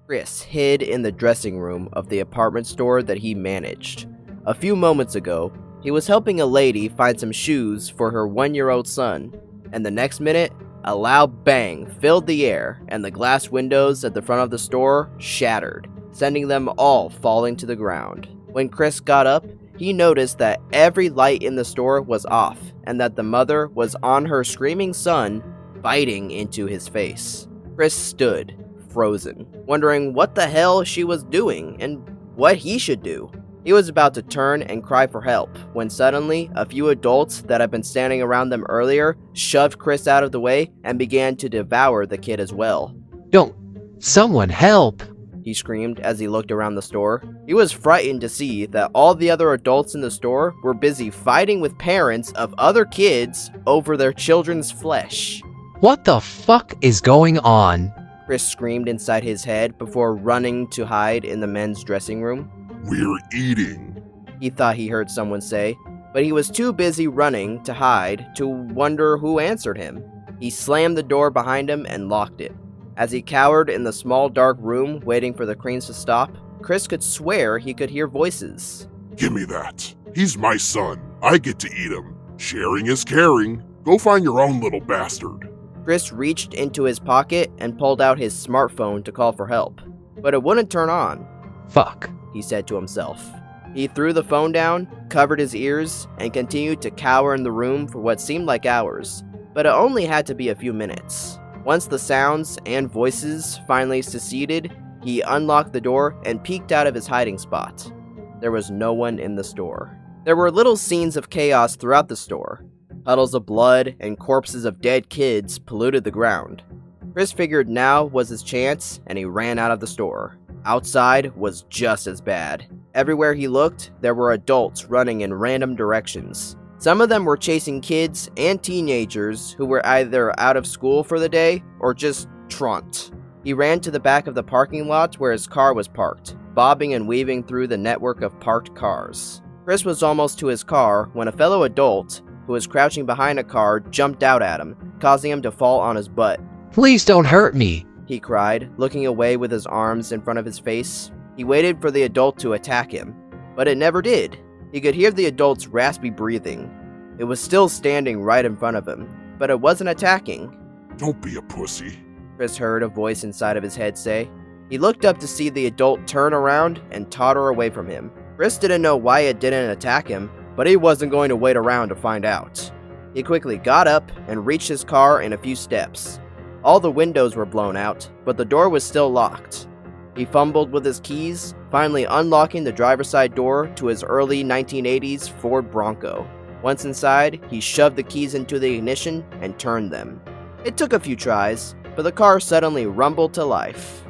Chris hid in the dressing room of the apartment store that he managed. A few moments ago, he was helping a lady find some shoes for her 1-year-old son, and the next minute, a loud bang filled the air and the glass windows at the front of the store shattered, sending them all falling to the ground. When Chris got up, he noticed that every light in the store was off and that the mother was on her screaming son, biting into his face. Chris stood, frozen, wondering what the hell she was doing and what he should do. He was about to turn and cry for help when suddenly a few adults that had been standing around them earlier shoved Chris out of the way and began to devour the kid as well. Don't someone help! He screamed as he looked around the store. He was frightened to see that all the other adults in the store were busy fighting with parents of other kids over their children's flesh. What the fuck is going on? Chris screamed inside his head before running to hide in the men's dressing room. We're eating, he thought he heard someone say, but he was too busy running to hide to wonder who answered him. He slammed the door behind him and locked it. As he cowered in the small dark room waiting for the cranes to stop, Chris could swear he could hear voices. Give me that. He's my son. I get to eat him. Sharing is caring. Go find your own little bastard. Chris reached into his pocket and pulled out his smartphone to call for help, but it wouldn't turn on. Fuck, he said to himself. He threw the phone down, covered his ears, and continued to cower in the room for what seemed like hours, but it only had to be a few minutes. Once the sounds and voices finally seceded, he unlocked the door and peeked out of his hiding spot. There was no one in the store. There were little scenes of chaos throughout the store. Puddles of blood and corpses of dead kids polluted the ground. Chris figured now was his chance, and he ran out of the store. Outside was just as bad. Everywhere he looked, there were adults running in random directions. Some of them were chasing kids and teenagers who were either out of school for the day or just truant. He ran to the back of the parking lot where his car was parked, bobbing and weaving through the network of parked cars. Chris was almost to his car when a fellow adult, who was crouching behind a car, jumped out at him, causing him to fall on his butt. Please don't hurt me, he cried, looking away with his arms in front of his face. He waited for the adult to attack him, but it never did. He could hear the adult's raspy breathing. It was still standing right in front of him, but it wasn't attacking. Don't be a pussy, Chris heard a voice inside of his head say. He looked up to see the adult turn around and totter away from him. Chris didn't know why it didn't attack him, but he wasn't going to wait around to find out. He quickly got up and reached his car in a few steps. All the windows were blown out, but the door was still locked. He fumbled with his keys, finally unlocking the driver's side door to his early 1980s Ford Bronco. Once inside, he shoved the keys into the ignition and turned them. It took a few tries, but the car suddenly rumbled to life.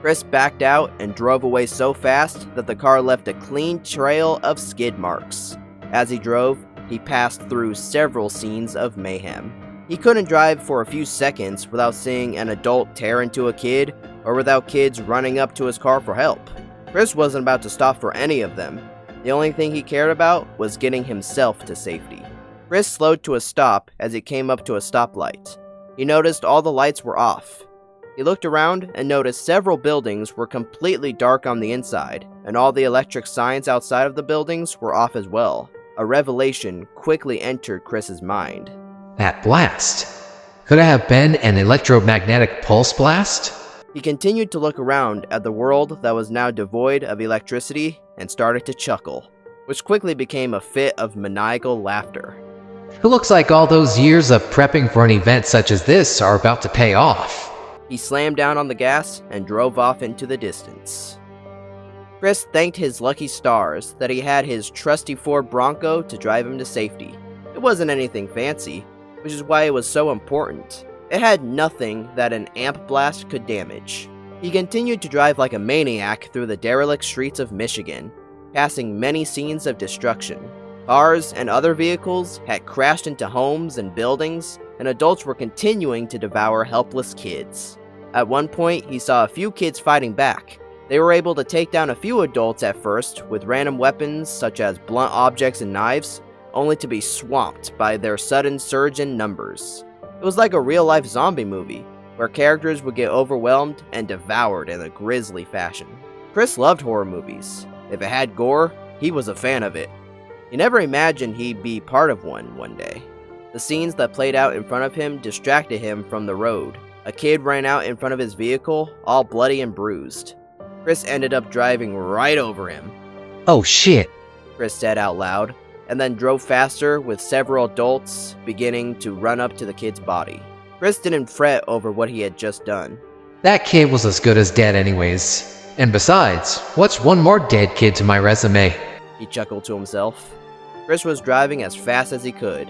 Chris backed out and drove away so fast that the car left a clean trail of skid marks. As he drove, he passed through several scenes of mayhem. He couldn't drive for a few seconds without seeing an adult tear into a kid, or without kids running up to his car for help. Chris wasn't about to stop for any of them. The only thing he cared about was getting himself to safety. Chris slowed to a stop as he came up to a stoplight. He noticed all the lights were off. He looked around and noticed several buildings were completely dark on the inside, and all the electric signs outside of the buildings were off as well. A revelation quickly entered Chris's mind. That blast. Could it have been an electromagnetic pulse blast? He continued to look around at the world that was now devoid of electricity and started to chuckle, which quickly became a fit of maniacal laughter. It looks like all those years of prepping for an event such as this are about to pay off. He slammed down on the gas and drove off into the distance. Chris thanked his lucky stars that he had his trusty Ford Bronco to drive him to safety. It wasn't anything fancy, which is why it was so important. It had nothing that an amp blast could damage. He continued to drive like a maniac through the derelict streets of Michigan, passing many scenes of destruction. Cars and other vehicles had crashed into homes and buildings, and adults were continuing to devour helpless kids. At one point, he saw a few kids fighting back. They were able to take down a few adults at first with random weapons such as blunt objects and knives, only to be swamped by their sudden surge in numbers. It was like a real-life zombie movie. where characters would get overwhelmed and devoured in a grisly fashion. Chris loved horror movies. If it had gore, he was a fan of it. He never imagined he'd be part of one day. The scenes that played out in front of him distracted him from the road. A kid ran out in front of his vehicle, all bloody and bruised. Chris ended up driving right over him. Oh shit. Chris said out loud, and then drove faster with several adults beginning to run up to the kid's body. Chris didn't fret over what he had just done. That kid was as good as dead anyways. And besides, what's one more dead kid to my resume? He chuckled to himself. Chris was driving as fast as he could.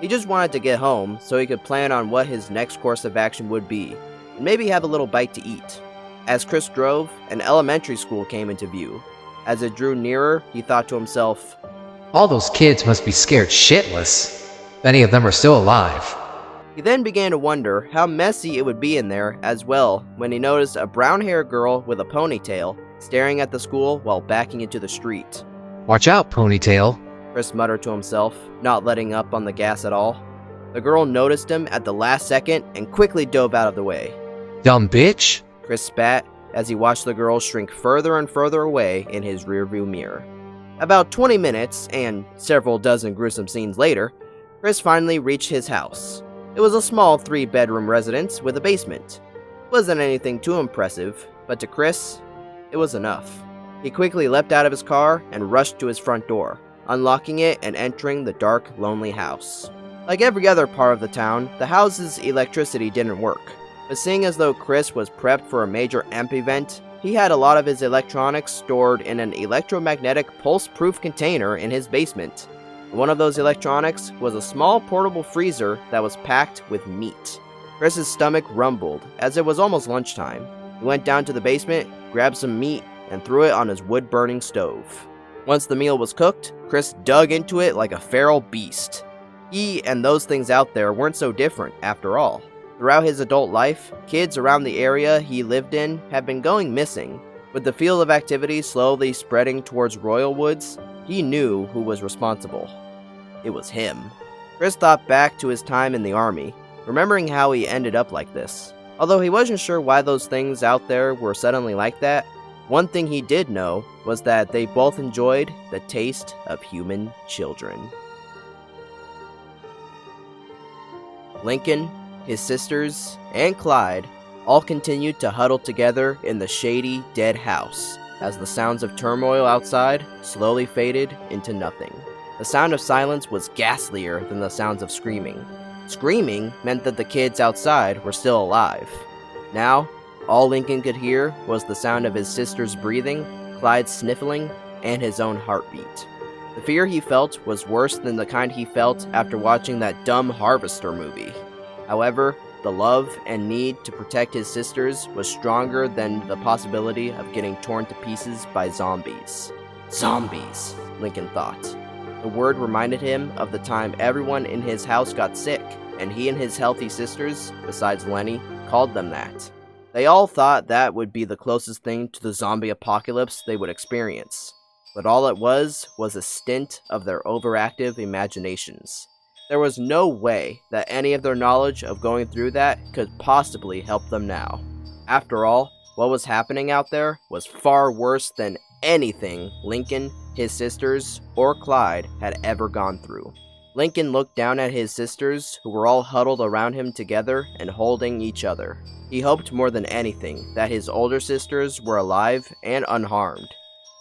He just wanted to get home so he could plan on what his next course of action would be, and maybe have a little bite to eat. As Chris drove, an elementary school came into view. As it drew nearer, he thought to himself, All those kids must be scared shitless. Many of them are still alive. He then began to wonder how messy it would be in there as well when he noticed a brown-haired girl with a ponytail staring at the school while backing into the street. Watch out, Ponytail. Chris muttered to himself, not letting up on the gas at all. The girl noticed him at the last second and quickly dove out of the way. Dumb bitch. Chris spat as he watched the girl shrink further and further away in his rearview mirror. About 20 minutes and several dozen gruesome scenes later, Chris finally reached his house. It was a small 3-bedroom residence with a basement. It wasn't anything too impressive, but to Chris, it was enough. He quickly leapt out of his car and rushed to his front door, unlocking it and entering the dark, lonely house. Like every other part of the town, the house's electricity didn't work, but seeing as though Chris was prepped for a major EMP event, he had a lot of his electronics stored in an electromagnetic pulse-proof container in his basement. One of those electronics was a small portable freezer that was packed with meat. Chris's stomach rumbled as it was almost lunchtime. He went down to the basement, grabbed some meat, and threw it on his wood-burning stove. Once the meal was cooked, Chris dug into it like a feral beast. He and those things out there weren't so different, after all. Throughout his adult life, kids around the area he lived in had been going missing. With the field of activity slowly spreading towards Royal Woods, he knew who was responsible. It was him. Chris thought back to his time in the army, remembering how he ended up like this. Although he wasn't sure why those things out there were suddenly like that, one thing he did know was that they both enjoyed the taste of human children. Lincoln, his sisters, and Clyde all continued to huddle together in the shady, dead house as the sounds of turmoil outside slowly faded into nothing. The sound of silence was ghastlier than the sounds of screaming. Screaming meant that the kids outside were still alive. Now, all Lincoln could hear was the sound of his sister's breathing, Clyde's sniffling, and his own heartbeat. The fear he felt was worse than the kind he felt after watching that dumb Harvester movie. However, the love and need to protect his sisters was stronger than the possibility of getting torn to pieces by zombies. Zombies, Lincoln thought. The word reminded him of the time everyone in his house got sick, and he and his healthy sisters, besides Lenny, called them that. They all thought that would be the closest thing to the zombie apocalypse they would experience. But all it was a stint of their overactive imaginations. There was no way that any of their knowledge of going through that could possibly help them now. After all, what was happening out there was far worse than anything Lincoln, his sisters, or Clyde had ever gone through. Lincoln looked down at his sisters, who were all huddled around him together and holding each other. He hoped more than anything that his older sisters were alive and unharmed.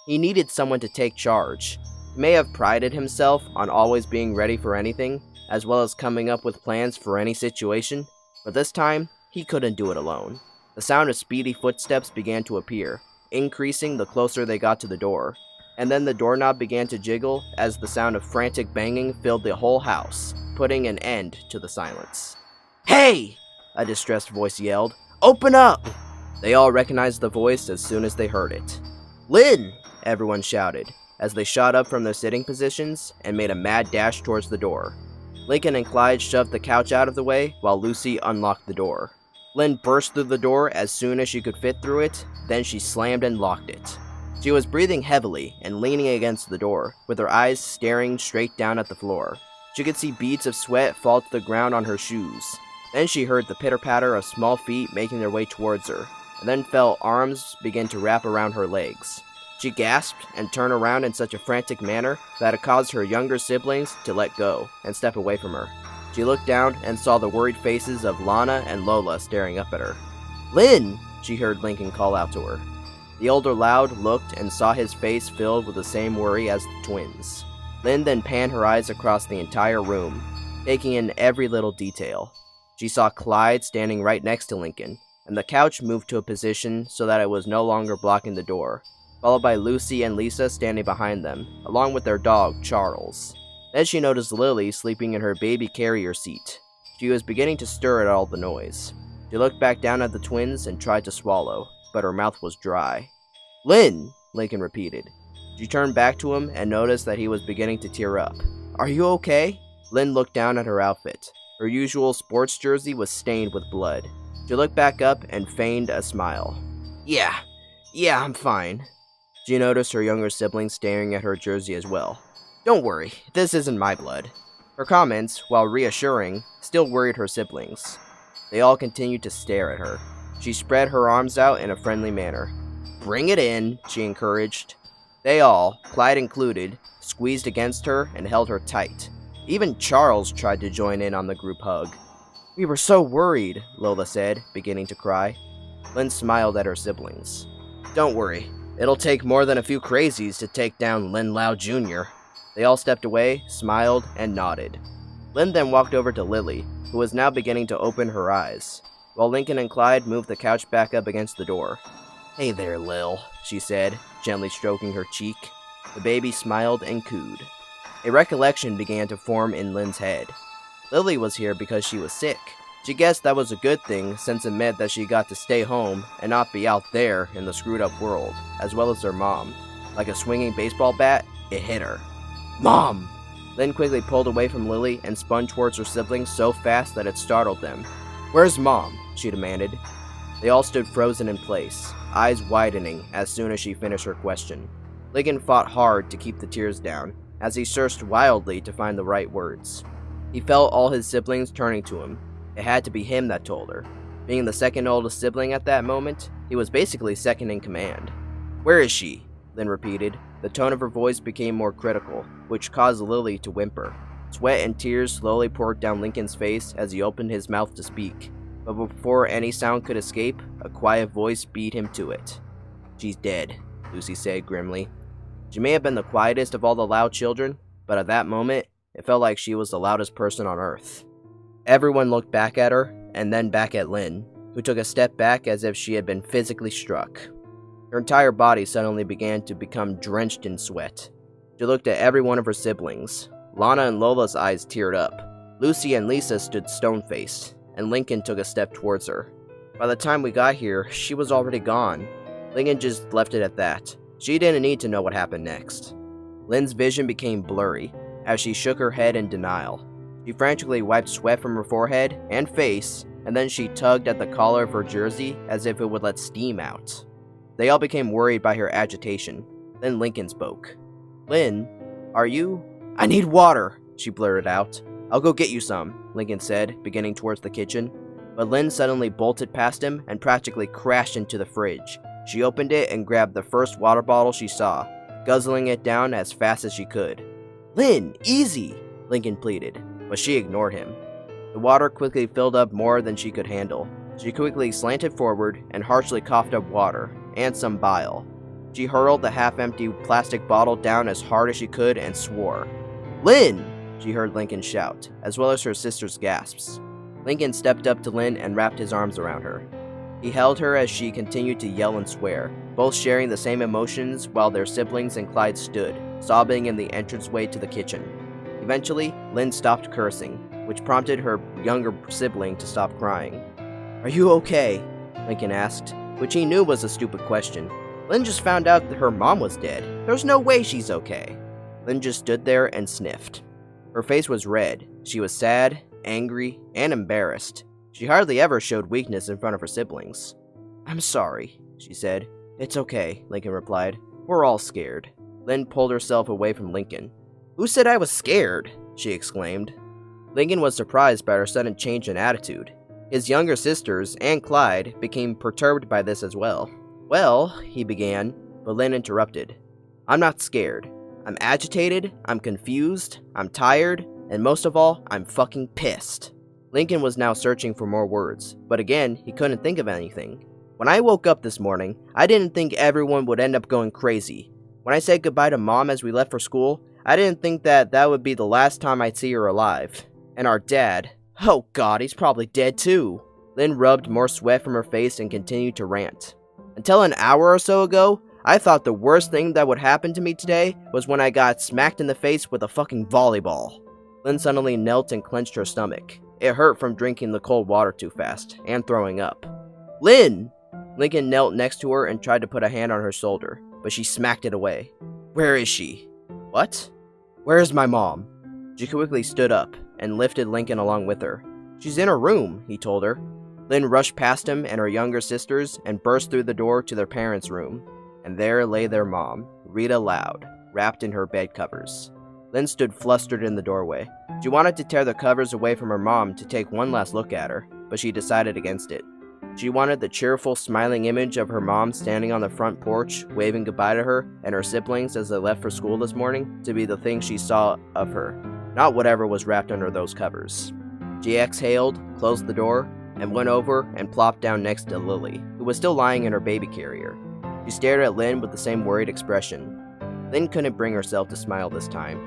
He needed someone to take charge. He may have prided himself on always being ready for anything, as well as coming up with plans for any situation, but this time, he couldn't do it alone. The sound of speedy footsteps began to appear, increasing the closer they got to the door, and then the doorknob began to jiggle as the sound of frantic banging filled the whole house, putting an end to the silence. "Hey!" a distressed voice yelled. "Open up!" They all recognized the voice as soon as they heard it. "Lynn!" everyone shouted, as they shot up from their sitting positions and made a mad dash towards the door. Lincoln and Clyde shoved the couch out of the way while Lucy unlocked the door. Lynn burst through the door as soon as she could fit through it, then she slammed and locked it. She was breathing heavily and leaning against the door, with her eyes staring straight down at the floor. She could see beads of sweat fall to the ground on her shoes. Then she heard the pitter-patter of small feet making their way towards her, and then felt arms begin to wrap around her legs. She gasped and turned around in such a frantic manner that it caused her younger siblings to let go and step away from her. She looked down and saw the worried faces of Lana and Lola staring up at her. "Lynn!" she heard Lincoln call out to her. The older Loud looked and saw his face filled with the same worry as the twins. Lynn then panned her eyes across the entire room, taking in every little detail. She saw Clyde standing right next to Lincoln, and the couch moved to a position so that it was no longer blocking the door, followed by Lucy and Lisa standing behind them, along with their dog, Charles. Then she noticed Lily sleeping in her baby carrier seat. She was beginning to stir at all the noise. She looked back down at the twins and tried to swallow, but her mouth was dry. "Lynn!" Lincoln repeated. She turned back to him and noticed that he was beginning to tear up. "Are you okay?" Lynn looked down at her outfit. Her usual sports jersey was stained with blood. She looked back up and feigned a smile. Yeah, I'm fine." She noticed her younger sibling staring at her jersey as well. "Don't worry, this isn't my blood." Her comments, while reassuring, still worried her siblings. They all continued to stare at her. She spread her arms out in a friendly manner. "Bring it in," she encouraged. They all, Clyde included, squeezed against her and held her tight. Even Charles tried to join in on the group hug. "We were so worried," Lola said, beginning to cry. Lynn smiled at her siblings. "Don't worry. It'll take more than a few crazies to take down Lynn Loud Jr. They all stepped away, smiled, and nodded. Lynn then walked over to Lily, who was now beginning to open her eyes, while Lincoln and Clyde moved the couch back up against the door. "Hey there, Lil," she said, gently stroking her cheek. The baby smiled and cooed. A recollection began to form in Lynn's head. Lily was here because she was sick. She guessed that was a good thing since it meant that she got to stay home and not be out there in the screwed up world, as well as her mom. Like a swinging baseball bat, it hit her. "Mom!" Lynn quickly pulled away from Lily and spun towards her siblings so fast that it startled them. "Where's Mom?" she demanded. They all stood frozen in place, eyes widening as soon as she finished her question. Lincoln fought hard to keep the tears down, as he searched wildly to find the right words. He felt all his siblings turning to him. It had to be him that told her. Being the second oldest sibling at that moment, he was basically second in command. "Where is she?" Lynn repeated. The tone of her voice became more critical, which caused Lily to whimper. Sweat and tears slowly poured down Lincoln's face as he opened his mouth to speak. But before any sound could escape, a quiet voice beat him to it. "She's dead," Lucy said grimly. She may have been the quietest of all the Loud children, but at that moment, it felt like she was the loudest person on Earth. Everyone looked back at her, and then back at Lynn, who took a step back as if she had been physically struck. Her entire body suddenly began to become drenched in sweat. She looked at every one of her siblings. Lana and Lola's eyes teared up. Lucy and Lisa stood stone-faced, and Lincoln took a step towards her. By the time we got here, she was already gone. Lincoln just left it at that. She didn't need to know what happened next. Lynn's vision became blurry as she shook her head in denial. She frantically wiped sweat from her forehead and face, and then she tugged at the collar of her jersey as if it would let steam out. They all became worried by her agitation. Then Lincoln spoke. "Lynn, are you—" "I need water," she blurted out. "I'll go get you some," Lincoln said, beginning towards the kitchen. But Lynn suddenly bolted past him and practically crashed into the fridge. She opened it and grabbed the first water bottle she saw, guzzling it down as fast as she could. "Lynn, easy!" Lincoln pleaded, but she ignored him. The water quickly filled up more than she could handle. She quickly slanted forward and harshly coughed up water, and some bile. She hurled the half-empty plastic bottle down as hard as she could and swore. "Lynn!" she heard Lincoln shout, as well as her sister's gasps. Lincoln stepped up to Lynn and wrapped his arms around her. He held her as she continued to yell and swear, both sharing the same emotions while their siblings and Clyde stood, sobbing in the entranceway to the kitchen. Eventually, Lynn stopped cursing, which prompted her younger sibling to stop crying. "Are you okay?" Lincoln asked, which he knew was a stupid question. Lynn just found out that her mom was dead. There's no way she's okay. Lynn just stood there and sniffed. Her face was red. She was sad, angry, and embarrassed. She hardly ever showed weakness in front of her siblings. "I'm sorry," she said. "It's okay," Lincoln replied. "We're all scared." Lynn pulled herself away from Lincoln. "Who said I was scared?" she exclaimed. Lincoln was surprised by her sudden change in attitude. His younger sisters and Clyde became perturbed by this as well. "Well," he began, but Lynn interrupted. "I'm not scared. I'm agitated, I'm confused, I'm tired, and most of all, I'm fucking pissed." Lincoln was now searching for more words, but again, he couldn't think of anything. "When I woke up this morning, I didn't think everyone would end up going crazy. When I said goodbye to Mom as we left for school, I didn't think that would be the last time I'd see her alive. And our dad, oh god, he's probably dead too." Lynn rubbed more sweat from her face and continued to rant. "Until an hour or so ago, I thought the worst thing that would happen to me today was when I got smacked in the face with a fucking volleyball." Lynn suddenly knelt and clenched her stomach. It hurt from drinking the cold water too fast, and throwing up. "Lynn!" Lincoln knelt next to her and tried to put a hand on her shoulder, but she smacked it away. "Where is she?" "What? Where is my mom?" She quickly stood up and lifted Lincoln along with her. "She's in her room," he told her. Lynn rushed past him and her younger sisters and burst through the door to their parents' room. And there lay their mom, Rita Loud, wrapped in her bed covers. Lynn stood flustered in the doorway. She wanted to tear the covers away from her mom to take one last look at her, but she decided against it. She wanted the cheerful, smiling image of her mom standing on the front porch, waving goodbye to her and her siblings as they left for school this morning, to be the thing she saw of her, not whatever was wrapped under those covers. She exhaled, closed the door, and went over and plopped down next to Lily, who was still lying in her baby carrier. She stared at Lynn with the same worried expression. Lynn couldn't bring herself to smile this time.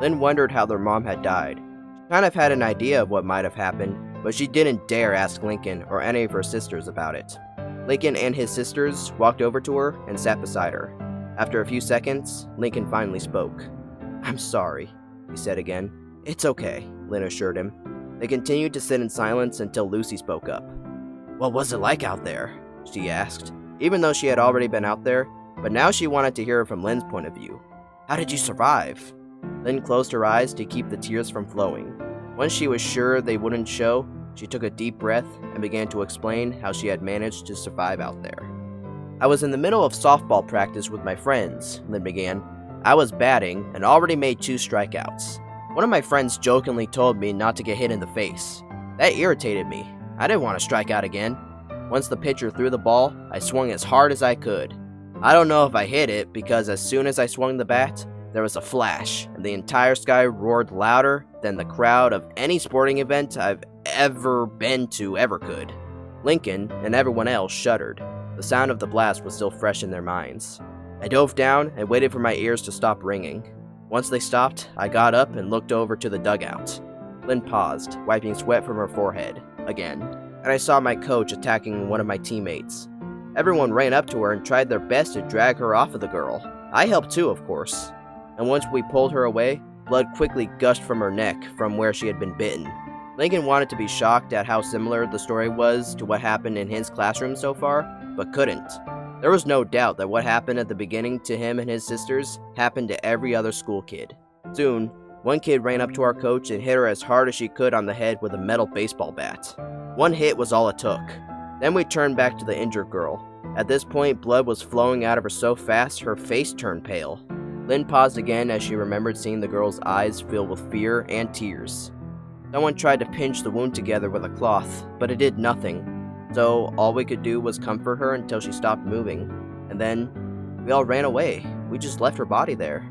Lynn wondered how their mom had died. She kind of had an idea of what might have happened, but she didn't dare ask Lincoln or any of her sisters about it. Lincoln and his sisters walked over to her and sat beside her. After a few seconds, Lincoln finally spoke. "I'm sorry," he said again. "It's okay," Lynn assured him. They continued to sit in silence until Lucy spoke up. "What was it like out there?" she asked, even though she had already been out there, but now she wanted to hear it from Lynn's point of view. "How did you survive?" Lynn closed her eyes to keep the tears from flowing. Once she was sure they wouldn't show, she took a deep breath and began to explain how she had managed to survive out there. "I was in the middle of softball practice with my friends," Lynn began. "I was batting and already made 2 strikeouts. One of my friends jokingly told me not to get hit in the face. That irritated me. I didn't want to strike out again. Once the pitcher threw the ball, I swung as hard as I could. I don't know if I hit it because as soon as I swung the bat, there was a flash, and the entire sky roared louder than the crowd of any sporting event I've ever been to ever could." Lincoln and everyone else shuddered. The sound of the blast was still fresh in their minds. I dove down and waited for my ears to stop ringing. Once they stopped, I got up and looked over to the dugout. Lynn paused, wiping sweat from her forehead, again, and I saw my coach attacking one of my teammates. Everyone ran up to her and tried their best to drag her off of the girl. I helped too, of course. And once we pulled her away, blood quickly gushed from her neck from where she had been bitten. Lincoln wanted to be shocked at how similar the story was to what happened in his classroom so far, but couldn't. There was no doubt that what happened at the beginning to him and his sisters happened to every other school kid. Soon, one kid ran up to our coach and hit her as hard as she could on the head with a metal baseball bat. One hit was all it took. Then we turned back to the injured girl. At this point, blood was flowing out of her so fast her face turned pale. Lynn paused again as she remembered seeing the girl's eyes filled with fear and tears. Someone tried to pinch the wound together with a cloth, but it did nothing. So all we could do was comfort her until she stopped moving. And then, we all ran away. We just left her body there.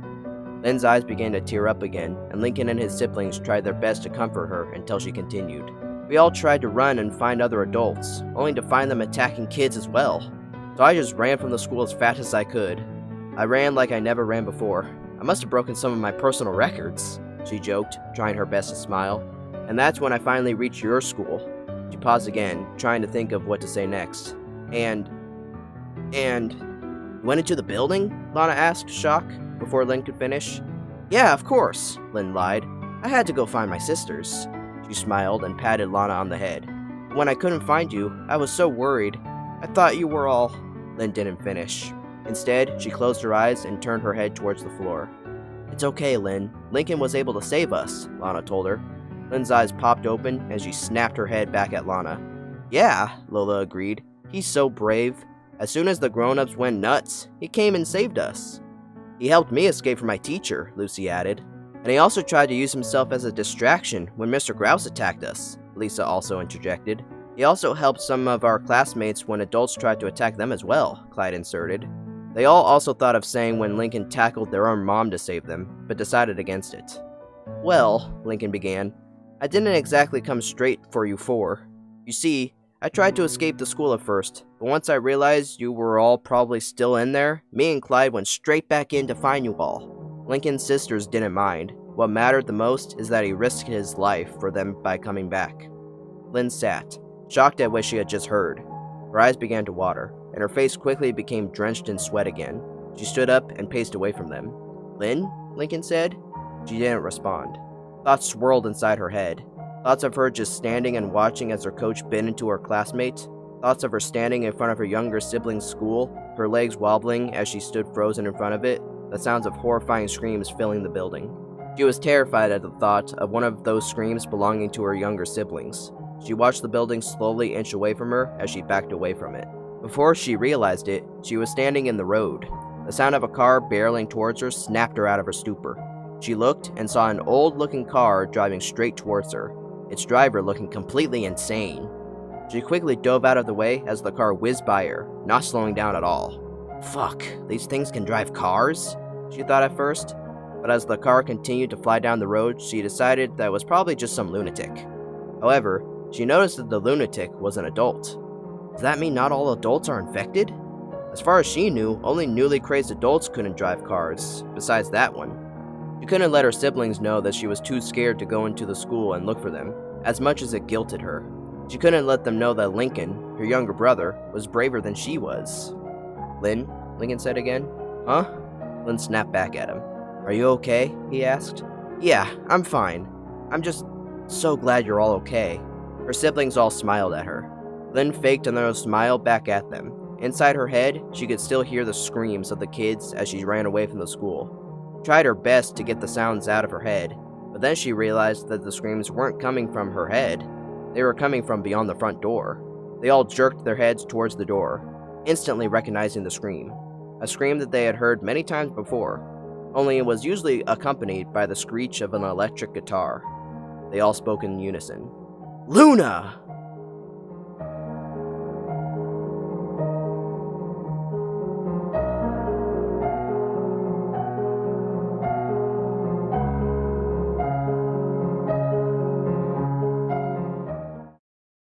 Lynn's eyes began to tear up again, and Lincoln and his siblings tried their best to comfort her until she continued. We all tried to run and find other adults, only to find them attacking kids as well. So I just ran from the school as fast as I could. I ran like I never ran before. I must have broken some of my personal records, she joked, trying her best to smile. And that's when I finally reached your school. She paused again, trying to think of what to say next. And you went into the building? Lana asked, shocked, before Lynn could finish. Yeah, of course, Lynn lied. I had to go find my sisters. She smiled and patted Lana on the head. When I couldn't find you, I was so worried. I thought you were all... Lynn didn't finish. Instead, she closed her eyes and turned her head towards the floor. It's okay, Lynn. Lincoln was able to save us, Lana told her. Lynn's eyes popped open as she snapped her head back at Lana. Yeah, Lola agreed. He's so brave. As soon as the grown-ups went nuts, he came and saved us. He helped me escape from my teacher, Lucy added. And he also tried to use himself as a distraction when Mr. Grouse attacked us, Lisa also interjected. He also helped some of our classmates when adults tried to attack them as well, Clyde inserted. They all also thought of saying when Lincoln tackled their own mom to save them, but decided against it. Well, Lincoln began, I didn't exactly come straight for you four. You see, I tried to escape the school at first, but once I realized you were all probably still in there, me and Clyde went straight back in to find you all. Lincoln's sisters didn't mind. What mattered the most is that he risked his life for them by coming back. Lynn sat, shocked at what she had just heard. Her eyes began to water, and her face quickly became drenched in sweat again. She stood up and paced away from them. Lynn? Lincoln said. She didn't respond. Thoughts swirled inside her head. Thoughts of her just standing and watching as her coach bit into her classmate. Thoughts of her standing in front of her younger sibling's school, her legs wobbling as she stood frozen in front of it, the sounds of horrifying screams filling the building. She was terrified at the thought of one of those screams belonging to her younger siblings. She watched the building slowly inch away from her as she backed away from it. Before she realized it, she was standing in the road. The sound of a car barreling towards her snapped her out of her stupor. She looked and saw an old-looking car driving straight towards her, its driver looking completely insane. She quickly dove out of the way as the car whizzed by her, not slowing down at all. Fuck, these things can drive cars? She thought at first, but as the car continued to fly down the road, she decided that it was probably just some lunatic. However, she noticed that the lunatic was an adult. Does that mean not all adults are infected? As far as she knew, only newly crazed adults couldn't drive cars, besides that one. She couldn't let her siblings know that she was too scared to go into the school and look for them, as much as it guilted her. She couldn't let them know that Lincoln, her younger brother, was braver than she was. Lynn? Lincoln said again. Huh? Lynn snapped back at him. Are you okay? He asked. Yeah, I'm fine. I'm just so glad you're all okay. Her siblings all smiled at her. Lynn faked another smile back at them. Inside her head, she could still hear the screams of the kids as she ran away from the school. She tried her best to get the sounds out of her head, but then she realized that the screams weren't coming from her head. They were coming from beyond the front door. They all jerked their heads towards the door, instantly recognizing the scream. A scream that they had heard many times before, only it was usually accompanied by the screech of an electric guitar. They all spoke in unison. Luna!